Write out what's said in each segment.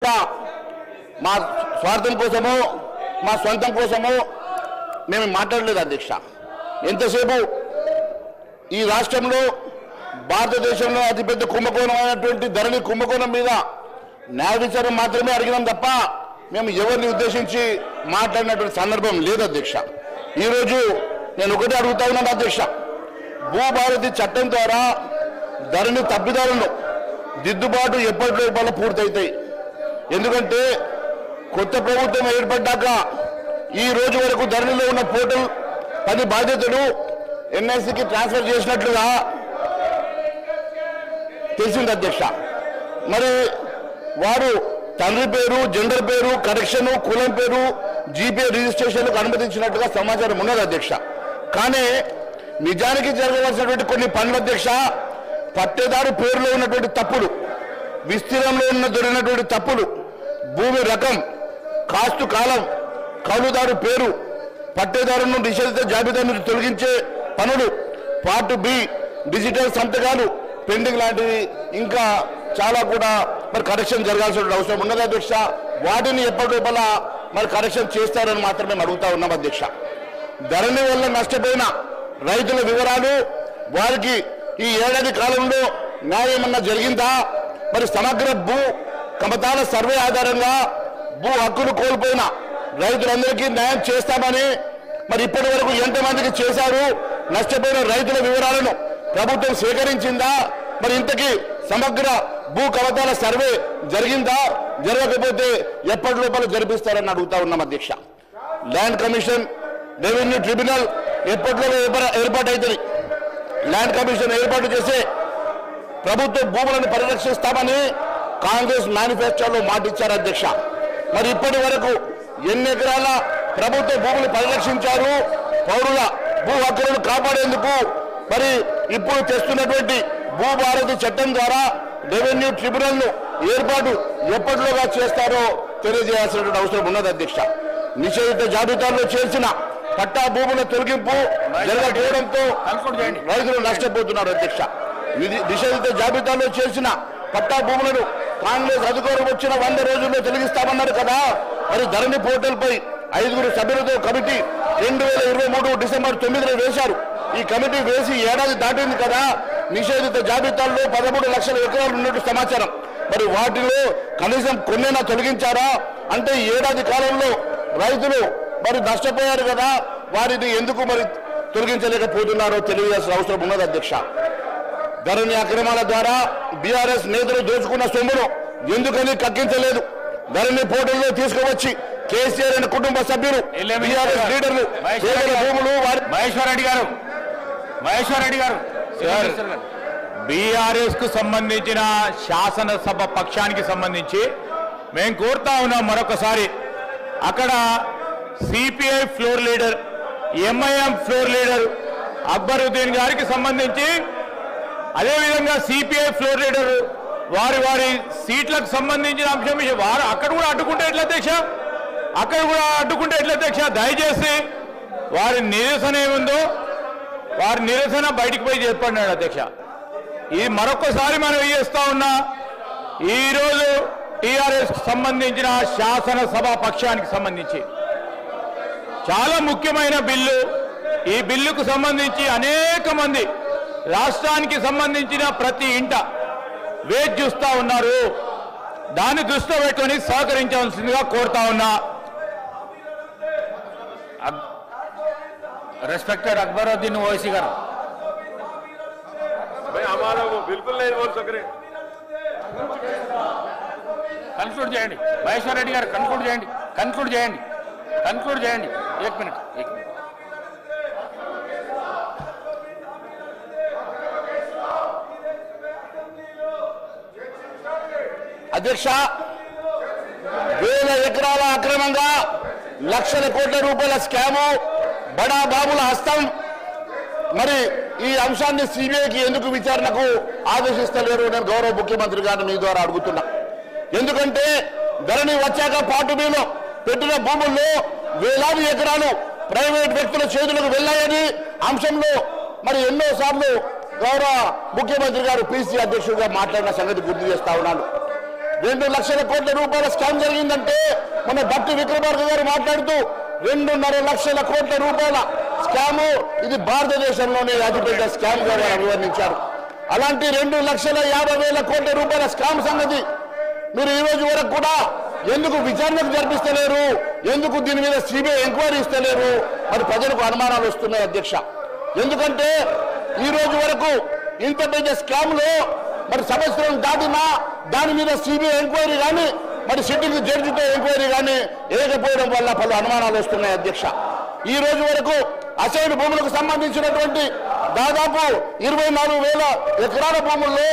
మా స్వార్థం కోసమో మా సొంతం కోసమో మేము మాట్లాడలేదు అధ్యక్ష. ఎంతసేపు ఈ రాష్ట్రంలో భారతదేశంలో అతిపెద్ద కుంభకోణమైనటువంటి ధరణి కుంభకోణం మీద న్యాయ విచారణ మాత్రమే అడిగినాం తప్ప మేము ఎవరిని ఉద్దేశించి మాట్లాడినటువంటి సందర్భం లేదు అధ్యక్ష. ఈరోజు నేను ఒకటే అడుగుతా ఉన్నాను అధ్యక్ష, భూభారతి చట్టం ద్వారా ధరణి తప్పిదాలను దిద్దుబాటు ఎప్పటి లోపల పూర్తవుతాయి. ఎందుకంటే కొత్త ప్రభుత్వం ఏర్పడ్డాక ఈ రోజు వరకు ధరణిలో ఉన్న పోర్టల్ 10 బాధ్యతలు ఎన్ఐసికి ట్రాన్స్ఫర్ చేసినట్లుగా తెలిసింది అధ్యక్ష. మరి వారు తండ్రి పేరు, జెండర్ పేరు, కరెక్షన్, కులం పేరు, జీపే రిజిస్ట్రేషన్కు అనుమతించినట్టుగా సమాచారం ఉన్నది అధ్యక్ష. కానీ నిజానికి జరగవలసినటువంటి కొన్ని పనులు అధ్యక్ష, పట్టేదారు పేరులో ఉన్నటువంటి తప్పులు, విస్తీర్ణంలో దొరికినటువంటి తప్పులు, భూమి రకం, కాస్తు కాలం, కౌలుదారు పేరు, పట్టేదారును నిషేధిత జాబితా నుంచి తొలగించే పనులు, పార్ట్ బి డిజిటల్ సంతకాలు పెండింగ్ లాంటివి ఇంకా చాలా కూడా మరి కరెక్షన్ జరగాల్సిన అవసరం ఉన్నది అధ్యక్ష. వాటిని ఎప్పటి లోపల మరి కరెక్షన్ చేస్తారని మాత్రమే అడుగుతా ఉన్నాం అధ్యక్ష. ధరణి వల్ల నష్టపోయిన రైతుల వివరాలు, వారికి ఈ ఏడాది కాలంలో న్యాయమన్నా జరిగిందా, మరి సమగ్ర భూ కమతాల సర్వే ఆధారంగా భూ హక్కులు కోల్పోయిన రైతులందరికీ న్యాయం చేస్తామని మరి ఇప్పటి వరకు ఎంతమందికి చేశారు, నష్టపోయిన రైతుల వివరాలను ప్రభుత్వం సేకరించిందా, మరి ఇంతకీ సమగ్ర భూ కమతాల సర్వే జరిగిందా, జరగకపోతే ఎప్పటి లోపల జరిపిస్తారని అడుగుతా ఉన్నాం అధ్యక్ష. ల్యాండ్ కమిషన్, రెవెన్యూ ట్రిబ్యునల్ ఎప్పటిలో ఏర్పాటవుతుంది. ల్యాండ్ కమిషన్ ఏర్పాటు చేసే ప్రభుత్వ భూములను పరిరక్షిస్తామని కాంగ్రెస్ మేనిఫెస్టోలో మాటిచ్చారు అధ్యక్ష. మరి ఇప్పటి వరకు ఎన్ని ఎకరాల ప్రభుత్వ భూములు పరిరక్షించారు, పౌరుల భూ హక్కులను కాపాడేందుకు మరి ఇప్పుడు తెస్తున్నటువంటి భూభారతి చట్టం ద్వారా రెవెన్యూ ట్రిబ్యునల్ ఏర్పాటు ఎప్పటిలోగా చేస్తారో తెలియజేయాల్సినటువంటి అవసరం ఉన్నది అధ్యక్ష. నిషేధిత జాబితాలో చేర్చిన పట్టా భూముల తొలగింపు జరగకపోవడంతో రైతులు నష్టపోతున్నారు అధ్యక్ష. నిషేధిత జాబితాలో చేసిన పట్టా భూములను కాంగ్రెస్ అధికారం వచ్చిన 100 రోజుల్లో తొలగిస్తామన్నారు కదా. మరి ధరణి పోర్టల్ పై 5 సభ్యులతో కమిటీ 2023 డిసెంబర్ 9న వేశారు. ఈ కమిటీ వేసి ఏడాది దాటింది కదా. నిషేధిత జాబితాల్లో 13 లక్షల ఎకరాలు ఉన్నట్టు సమాచారం. మరి వాటిలో కనీసం కొన్నైనా తొలగించారా? అంటే ఏడాది కాలంలో రైతులు మరి నష్టపోయారు కదా, వారిని ఎందుకు మరి తొలగించలేకపోతున్నారో తెలియజేయాల్సిన అవసరం ఉన్నది అధ్యక్ష. ధరణి అక్రమాల ద్వారా బీఆర్ఎస్ నేతలు దోచుకున్న సొమ్మును ఎందుకని కక్కించలేదు? ధరణి పోర్టల్లో తీసుకువచ్చి కేసీఆర్ అనే కుటుంబ సభ్యులు, బీఆర్ఎస్ లీడర్లు భూములు మహేశ్వర్ రెడ్డి గారు బీఆర్ఎస్ కు సంబంధించిన శాసనసభ పక్షానికి సంబంధించి మేము కోరుతా ఉన్నాం మరొకసారి, అక్కడ CPI floor leader, MIM floor leader Akbaruddin గారికి సంబంధించి, అదేవిధంగా సిపిఐ ఫ్లోర్ లీడర్ వారి సీట్లకు సంబంధించిన అంశం వారు అక్కడ కూడా అడ్డుకుంటే ఎట్లా అధ్యక్ష? దయచేసి వారి నిరసన ఏముందో వారి నిరసన బయటికి పోయి చెప్పన్నాడు అధ్యక్ష. ఇది మరొకసారి మనం చేస్తా ఉన్నా, ఈరోజు టీఆర్ఎస్ సంబంధించిన శాసనసభ పక్షానికి సంబంధించి చాలా ముఖ్యమైన బిల్లు. ఈ బిల్లుకు సంబంధించి అనేక మంది రాష్ట్రానికి సంబంధించిన ప్రతి ఇంట వేచి చూస్తా ఉన్నారు. దాన్ని దృష్టిలో పెట్టుకొని సహకరించవలసిందిగా కోరుతా ఉన్నా. రెస్పెక్టెడ్ అక్బరుద్దీన్ ఓవైసీ గారు. కన్క్లూడ్ చేయండి. మహేశ్వర్ రెడ్డి గారు కన్క్లూడ్ చేయండి. एक मिनट అధ్యక్ష, వేల ఎకరాల అక్రమంగా లక్షల కోట్ల రూపాయల స్కాము, బడా బాబుల హస్తం. మరి ఈ అంశాన్ని సిబిఐకి ఎందుకు విచారణకు ఆదేశిస్తలేరు? నేను గౌరవ ముఖ్యమంత్రి గారిని మీ ద్వారా అడుగుతున్నా. ఎందుకంటే ధరణి వచ్చాక పార్ట్ బిలో పెట్టిన భూముల్లో వేలాది ఎకరాలు ప్రైవేట్ వ్యక్తుల చేతులకు వెళ్ళాయని అంశంలో మరి ఎన్నోసార్లు గౌరవ ముఖ్యమంత్రి గారు పిసి అధ్యక్షుడిగా మాట్లాడిన సంగతి గుర్తు చేస్తా ఉన్నాను. 2 లక్షల కోట్ల రూపాయల స్కామ్ జరిగిందంటే మన భట్టి విక్రమార్క గారు మాట్లాడుతూ 2.5 లక్షల కోట్ల రూపాయల స్కాము ఇది భారతదేశంలోనే అతిపెద్ద స్కామ్ గా అభివర్ణించారు. అలాంటి 2,50,000 కోట్ల రూపాయల స్కామ్ సంగతి మీరు ఈ రోజు వరకు కూడా ఎందుకు విచారణకు జరిపిస్తలేరు? ఎందుకు దీని మీద సిబిఐ ఎంక్వైరీ ఇస్తలేరు? మరి ప్రజలకు అనుమానాలు వస్తున్నాయి అధ్యక్ష. ఎందుకంటే ఈ రోజు వరకు ఇంత పెద్ద స్కామ్ లో మరి సంవత్సరం దాటినా దాని మీద సిబిఐ ఎంక్వైరీ కానీ మరి సిట్టింగ్ జడ్జితో ఎంక్వైరీ కానీ వేయకపోవడం వల్ల పలు అనుమానాలు వస్తున్నాయి అధ్యక్ష. ఈ రోజు వరకు అసైన్ భూములకు సంబంధించినటువంటి దాదాపు 24,000 ఎకరాల భూముల్లో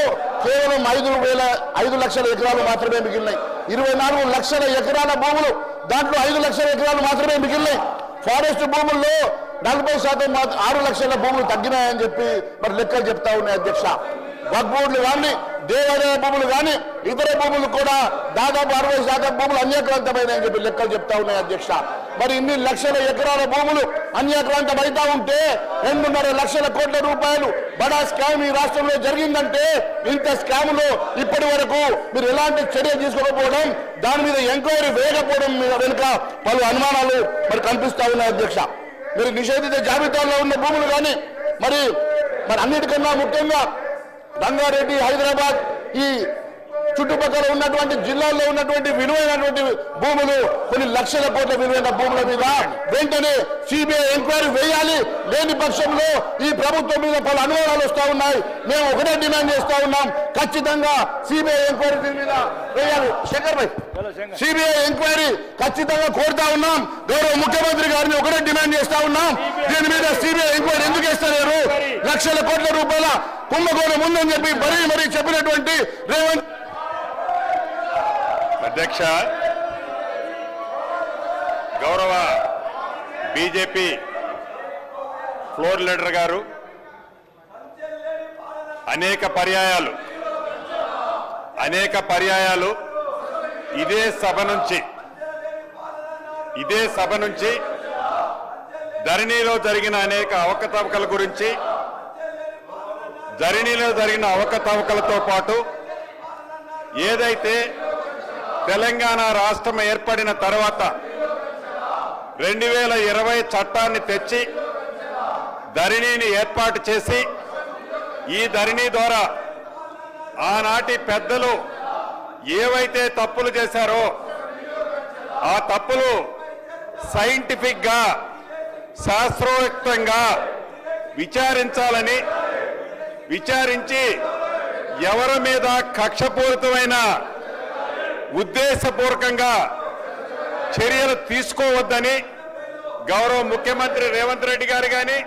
కేవలం 5 లక్షల ఎకరాలు మాత్రమే మిగిలినాయి. 24 లక్షల ఎకరాల భూములు దాంట్లో 5 లక్షల ఎకరాలు మాత్రమే మిగిలినాయి. ఫారెస్ట్ భూముల్లో 40% 6 లక్షల భూములు తగ్గినాయని చెప్పి మరి లెక్కలు చెప్తా ఉన్నాయి అధ్యక్ష. వక్ఫ్ బోర్డులు కానీ దేవాలయ భూములు కానీ ఇతర భూములు కూడా దాదాపు 60% భూములు అన్యాక్రాంతమైనాయని చెప్పి లెక్కలు చెప్తా ఉన్నాయి అధ్యక్ష. మరి ఇన్ని లక్షల ఎకరాల భూములు అన్యాక్రాంతం అవుతా ఉంటే 2.5 లక్షల కోట్ల రూపాయలు బడా స్కామ్ ఈ రాష్ట్రంలో జరిగిందంటే ఇంత స్కామ్లో ఇప్పటి వరకు మీరు ఎలాంటి చర్య తీసుకోకపోవడం, దాని మీద ఎంక్వైరీ వేయకపోవడం మీద వెనుక పలు అనుమానాలు మరి కనిపిస్తా ఉన్నాయి అధ్యక్ష. మీరు నిషేధిత జాబితాలో ఉన్న భూములు కానీ మరి అన్నిటికన్నా ముఖ్యంగా రంగారెడ్డి, హైదరాబాద్ ఈ చుట్టుపక్కల ఉన్నటువంటి జిల్లాల్లో ఉన్నటువంటి విలువైనటువంటి భూములు కొన్ని లక్షల కోట్ల విలువైన భూముల మీద వెంటనే సిబిఐ ఎంక్వైరీ వేయాలి. లేని పక్షంలో ఈ ప్రభుత్వం మీద పలు అనుమానాలు వస్తూ ఉన్నాయి. మేము ఒకటే డిమాండ్ చేస్తా ఉన్నాం, ఖచ్చితంగా సిబిఐ ఎంక్వైరీ దీని మీద వేయాలి. శంకర్ భాయ్, సిబిఐ ఎంక్వైరీ ఖచ్చితంగా కోరుతా ఉన్నాం. గౌరవ ముఖ్యమంత్రి గారిని ఒకటే డిమాండ్ చేస్తా ఉన్నాం, దీని మీద సిబిఐ ఎంక్వైరీ ఎందుకు చేస్తలేరు? లక్షల కోట్ల రూపాయల కుంభకోణం ఉందని చెప్పి మరీ చెప్పినటువంటి రేవంత్ అధ్యక్ష, గౌరవ బీజేపీ ఫ్లోర్ లీడర్ గారు అనేక పర్యాయాలు ఇదే సభ నుంచి ధరణిలో జరిగిన అనేక అవకతవకల గురించి, ధరణిలో జరిగిన అవకతవకలతో పాటు ఏదైతే తెలంగాణ రాష్ట్రం ఏర్పడిన తర్వాత 2020 చట్టాన్ని తెచ్చి ధరణిని ఏర్పాటు చేసి ఈ ధరణి ద్వారా ఆనాటి పెద్దలు ఏవైతే తప్పులు చేశారో ఆ తప్పులు సైంటిఫిక్ గా శాస్త్రోక్తంగా విచారించి ఎవరి మీద కక్షపూరితమైన ఉద్దేశపూర్వకంగా చర్యలు తీసుకోవద్దని గౌరవ ముఖ్యమంత్రి రేవంత్ రెడ్డి గారు కానీ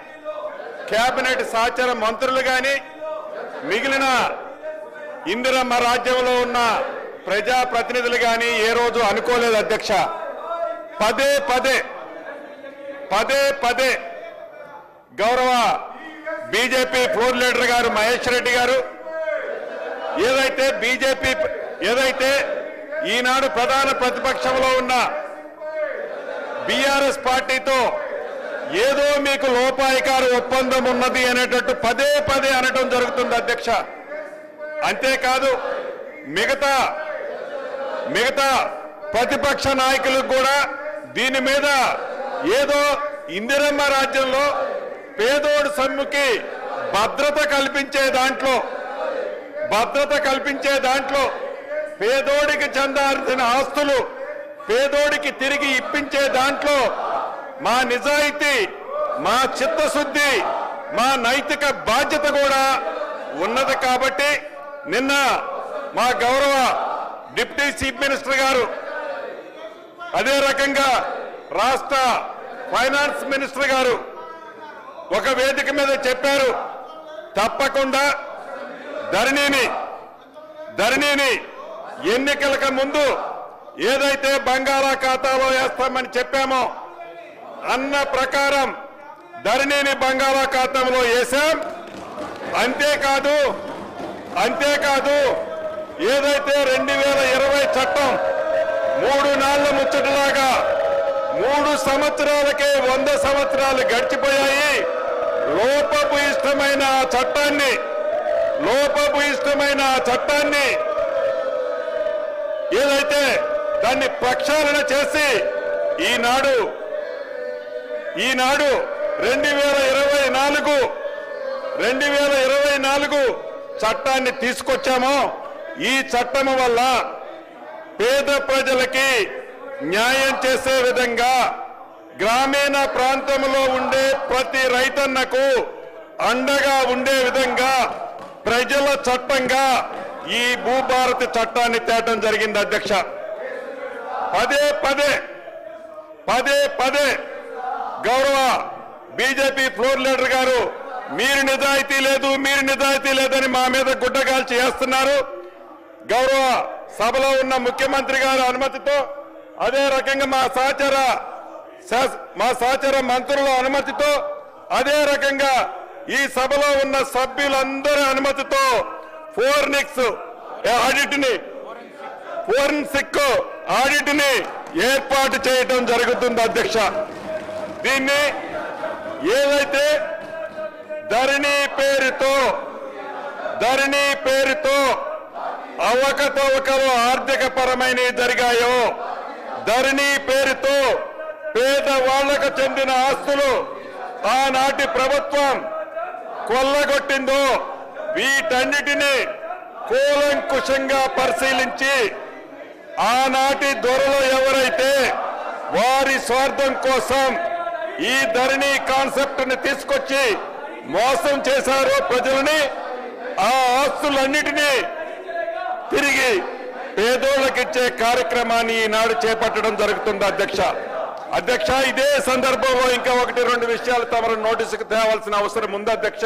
కేబినెట్ సహచర మంత్రులు కానీ మిగిలిన ఇందిరమ్మ రాజ్యంలో ఉన్న ప్రజాప్రతినిధులు కానీ ఏ రోజు అనుకోలేదు అధ్యక్ష. పదే గౌరవ బీజేపీ ఫ్లోర్ లీడర్ గారు మహేష్ రెడ్డి గారు ఏదైతే ఈనాడు ప్రధాన ప్రతిపక్షంలో ఉన్న బీఆర్ఎస్ పార్టీతో ఏదో మీకు లోపాయికారు ఒప్పందం ఉన్నది అనేటట్టు పదే అనటం జరుగుతుంది అధ్యక్ష. అంతేకాదు మిగతా ప్రతిపక్ష నాయకులకు కూడా దీని మీద ఏదో ఇందిరమ్మ రాజ్యంలో పేదోడు సొమ్ముకి భద్రత కల్పించే దాంట్లో పేదోడికి చెందాల్సిన ఆస్తులు పేదోడికి తిరిగి ఇప్పించే దాంట్లో మా నిజాయితీ, మా చిత్తశుద్ధి, మా నైతిక బాధ్యత కూడా ఉన్నది. కాబట్టి నిన్న మా గౌరవ డిప్యూటీ చీఫ్ మినిస్టర్ గారు అదే రకంగా రాష్ట్ర ఫైనాన్స్ మినిస్టర్ గారు ఒక వేదిక మీద చెప్పారు, తప్పకుండా ధరణిని ఎన్నికలకు ముందు ఏదైతే బంగాళాఖాతాలో వేస్తామని చెప్పామో అన్న ప్రకారం ధరణిని బంగాళాఖాతంలో వేశాం. అంతేకాదు ఏదైతే 2020 చట్టం 3 నాళ్ల ముచ్చటలాగా 3 సంవత్సరాలకే 100 సంవత్సరాలు గడిచిపోయాయి. లోపభూయిష్టమైన చట్టాన్ని ఏదైతే దాన్ని ప్రక్షాళన చేసి ఈనాడు 2024 చట్టాన్ని తీసుకొచ్చామో ఈ చట్టం వల్ల పేద ప్రజలకి న్యాయం చేసే విధంగా గ్రామీణ ప్రాంతంలో ఉండే ప్రతి రైతన్నకు అండగా ఉండే విధంగా ప్రజల చట్టంగా ఈ భూభారతి చట్టాన్ని తేటం జరిగింది అధ్యక్ష. పదే గౌరవ బీజేపీ ఫ్లోర్ లీడర్ గారు మీరు నిజాయితీ లేదని మా మీద గుడ్డగాల్చి చేస్తున్నారు. గౌరవ సభలో ఉన్న ముఖ్యమంత్రి గారి అనుమతితో అదే రకంగా మా సహచర మంత్రుల అనుమతితో అదే రకంగా ఈ సభలో ఉన్న సభ్యులందరి అనుమతితో ఫోరెన్సిక్ ఆడిట్ ని ఏర్పాటు చేయడం జరుగుతుంది అధ్యక్ష. దీన్ని ఏదైతే ధరణి పేరుతో అవకతవకలు ఆర్థిక పరమైనవి జరిగాయో, ధరణి పేరుతో పేదవాళ్లకు చెందిన ఆస్తులు ఆనాటి ప్రభుత్వం కొల్లగొట్టిందో వీటన్నిటినీ కూలంకుషంగా పరిశీలించి ఆనాటి దొరలు ఎవరైతే వారి స్వార్థం కోసం ఈ ధరణి కాన్సెప్ట్ ని తీసుకొచ్చి మోసం చేశారో ప్రజలని, ఆ ఆస్తులన్నిటినీ తిరిగి పేదోళ్ళకిచ్చే కార్యక్రమాన్ని ఈనాడు చేపట్టడం జరుగుతుంది అధ్యక్ష. ఇదే సందర్భంలో ఇంకా 1-2 విషయాలు తమరు నోటీసుకు తేవాల్సిన అవసరం ఉంది అధ్యక్ష.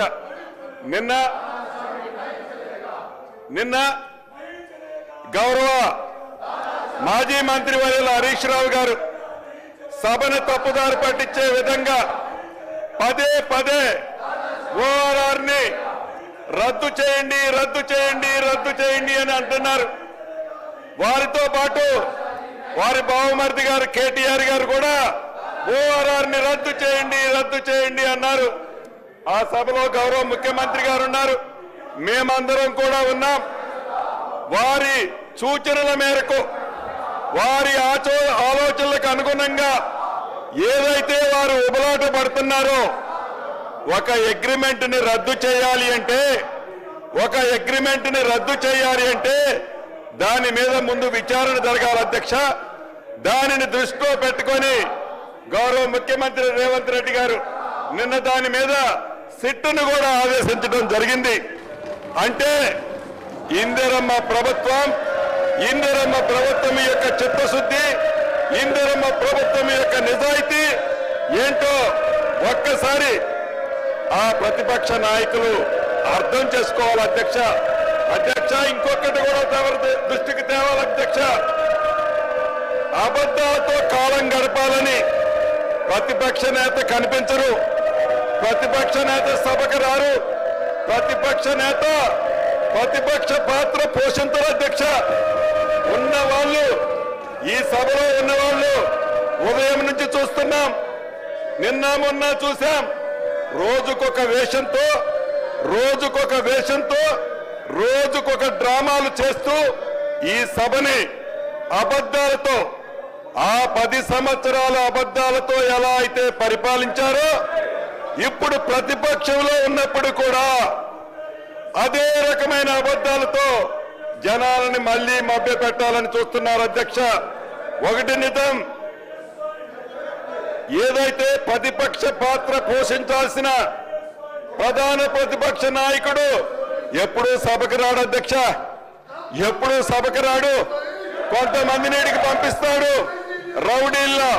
నిన్న గౌరవ మాజీ మంత్రి వర్యులు హరీష్ రావు గారు సభను తప్పుదారి పట్టించే విధంగా పదే ఓఆర్ఆర్ ని రద్దు చేయండి అని అంటున్నారు. వారితో పాటు వారి బావమరిది గారు కేటీఆర్ గారు కూడా ఓఆర్ఆర్ ని రద్దు చేయండి అన్నారు. ఆ సభలో గౌరవ ముఖ్యమంత్రి గారు ఉన్నారు, మేమందరం కూడా ఉన్నాం. వారి సూచనల మేరకు, వారి ఆలోచనలకు అనుగుణంగా ఏదైతే వారు ఉబలాట పడుతున్నారో ఒక అగ్రిమెంట్ ని రద్దు చేయాలి అంటే దాని మీద ముందు విచారణ జరగాలి అధ్యక్ష. దానిని దృష్టిలో పెట్టుకొని గౌరవ ముఖ్యమంత్రి రేవంత్ రెడ్డి గారు నిన్న దాని మీద సిట్టును కూడా ఆదేశించడం జరిగింది. అంటే ఇందిరమ్మ ప్రభుత్వం యొక్క చిత్తశుద్ధి, ఇందిరమ్మ ప్రభుత్వం యొక్క నిజాయితీ ఏంటో ఒక్కసారి ఆ ప్రతిపక్ష నాయకులు అర్థం చేసుకోవాలి అధ్యక్ష. ఇంకొకటి కూడా దృష్టికి తేవాలి అధ్యక్ష. అబద్ధాలతో కాలం గడపాలని ప్రతిపక్ష నేత కనిపించరు, ప్రతిపక్ష నేత సభకు రారు, ప్రతిపక్ష పాత్ర పోషించరు అధ్యక్ష. ఉన్నవాళ్ళు, ఈ సభలో ఉన్నవాళ్ళు ఉదయం నుంచి చూస్తున్నాం, నిన్న మొన్న చూశాం. రోజుకొక డ్రామాలు చేస్తూ ఈ సభని అబద్ధాలతో, ఆ 10 సంవత్సరాల అబద్ధాలతో ఎలా అయితే పరిపాలించారో ఇప్పుడు ప్రతిపక్షంలో ఉన్నప్పుడు కూడా అదే రకమైన అబద్ధాలతో జనాలని మళ్లీ మభ్యపెట్టాలని చూస్తున్నారు అధ్యక్ష. ఒకటి నిజం, ఏదైతే ప్రతిపక్ష పాత్ర పోషించాల్సిన ప్రధాన ప్రతిపక్ష నాయకుడు ఎప్పుడూ సభకు రాడు అధ్యక్ష, కొంతమందిని ఇడికి పంపిస్తాడు, రౌడీల్లా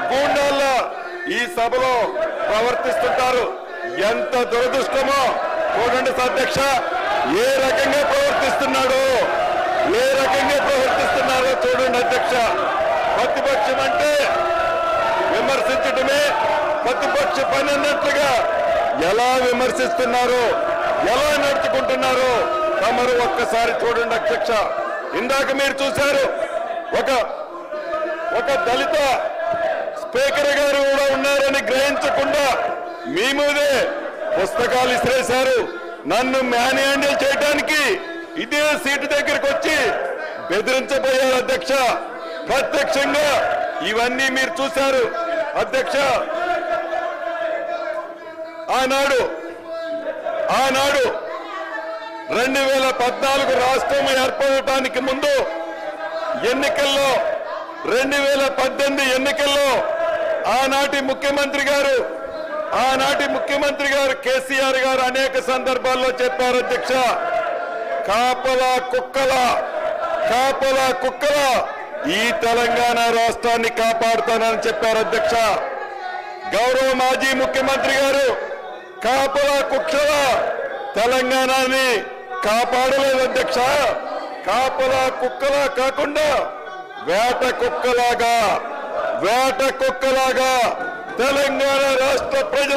గూండాల్లా ఈ సభలో ప్రవర్తిస్తుంటారు. ఎంత దురదృష్టమో చూడండి అధ్యక్ష, ఏ రకంగా ప్రవర్తిస్తున్నాడో చూడండి అధ్యక్ష. ప్రతిపక్షం అంటే విమర్శించడమే ప్రతిపక్ష పని అన్నట్లుగా ఎలా విమర్శిస్తున్నారో, ఎలా నడుచుకుంటున్నారో తమరు ఒక్కసారి చూడండి అధ్యక్ష. ఇందాక మీరు చూశారు, ఒక దళిత స్పీకర్ గారు కూడా ఉన్నారని గ్రహించకుండా మీ మీదే పుస్తకాలు ఇసిరేశారు. నన్ను మ్యాన్ హ్యాండిల్ చేయడానికి ఇదే సీటు దగ్గరికి వచ్చి బెదిరించబోయారు అధ్యక్ష. ప్రత్యక్షంగా ఇవన్నీ మీరు చూశారు అధ్యక్ష. ఆనాడు 2014 రాష్ట్రం ఏర్పడటానికి ముందు ఎన్నికల్లో 2018 ఎన్నికల్లో ఆనాటి ముఖ్యమంత్రి గారు కేసీఆర్ గారు అనేక సందర్భాల్లో చెప్పారు అధ్యక్ష, కాపలా కుక్కల ఈ తెలంగాణ రాష్ట్రాన్ని కాపాడుతానని చెప్పారు అధ్యక్ష. గౌరవ మాజీ ముఖ్యమంత్రి గారు కాపలా కుక్కల తెలంగాణని కాపాడలేదు అధ్యక్ష. కాపలా కుక్కలా కాకుండా వేట కుక్కలాగా తెలంగాణ రాష్ట్ర ప్రజలు